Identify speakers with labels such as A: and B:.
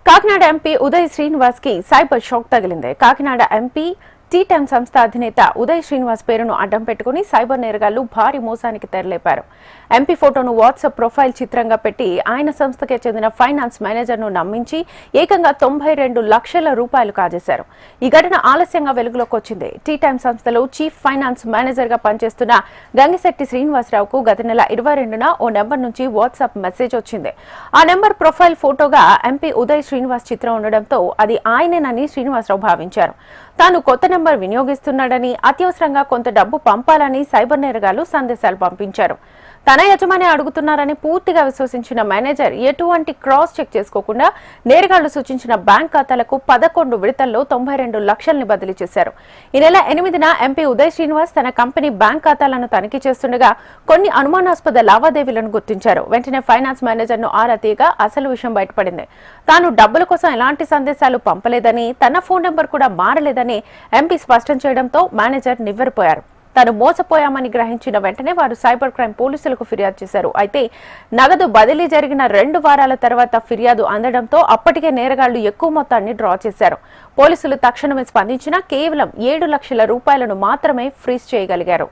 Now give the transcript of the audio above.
A: Kakinada MP Uday Srinivas కి cyber shock తగిలింది. Kakinada MP tea-time సంస్థ అధినేత ఉదయ్ శ్రీనివాస్ పేరును అడ్డం పెట్టుకుని సైబర్ నేరగాళ్లు భారీ మోసానికి తెరలేపారు. ఎంపీ ఫోటోను వాట్సాప్ ప్రొఫైల్ చిత్రంగా పెట్టి ఆయన సంస్థకే చెందిన ఫైనాన్స్ మేనేజర్ను నమ్మించి ఏకంగా 92 లక్షల రూపాయలు కాజేశారు. ఈ ఘటన ఆలస్యంగా వెలుగులోకి వచ్చింది. టీ-టైమ్ సంస్థలో చీఫ్ ఫైనాన్స్ మేనేజర్ గా పనిచేస్తున్న గంగిశెట్టి శ్రీనివాసరావుకు గత నెల 22న ఓ నెంబర్ నుంచి వాట్సాప్ మెసేజ్ వచ్చింది. ఆ నెంబర్ ప్రొఫైల్ ఫోటోగా ఎంపీ ఉదయ్ శ్రీనివాస్ చిత్రం ఉండడంతో అది ఆయనేనని శ్రీనివాసరావు భావించారు. తాను కొత్త నెంబర్ వినియోగిస్తున్నాడని, అత్యవసరంగా కొంత డబ్బు పంపాలని సైబర్ నేరగాళ్లు సందేశాలు పంపించారు. తన యజమాని అడుగుతున్నారని పూర్తిగా విశ్వసించిన మేనేజర్ ఎటువంటి క్రాస్ చెక్ చేసుకోకుండా నేరగాళ్లు సూచించిన బ్యాంక్ ఖాతాలకు 11 విడతల్లో 92 లక్షల్ని బదిలీ చేశారు. ఈ నెల 8న ఎంపీ ఉదయ్ శ్రీనివాస్ తన కంపెనీ బ్యాంక్ ఖాతాలను తనిఖీ చేస్తుండగా కొన్ని అనుమానాస్పద లావాదేవీలను గుర్తించారు. వెంటనే ఫైనాన్స్ మేనేజర్ ను ఆరా తీయగా అసలు విషయం బయటపడింది. తాను డబ్బుల కోసం ఎలాంటి సందేశాలు పంపలేదని, తన ఫోన్ నెంబర్ కూడా మారలేదని ఎంపీ స్పష్టం చేయడంతో మేనేజర్ నివ్వెరపోయారు. తాను మోసపోయామని గ్రహించిన వెంటనే వారు సైబర్ క్రైమ్ పోలీసులకు ఫిర్యాదు చేశారు. అయితే నగదు బదిలీ జరిగిన 2 వారాల తర్వాత ఫిర్యాదు అందడంతో అప్పటికే నేరగాళ్లు ఎక్కువ మొత్తాన్ని డ్రా చేశారు. పోలీసులు తక్షణమే స్పందించినా కేవలం 7 లక్షల రూపాయలను మాత్రమే ఫ్రీజ్ చేయగలిగారు.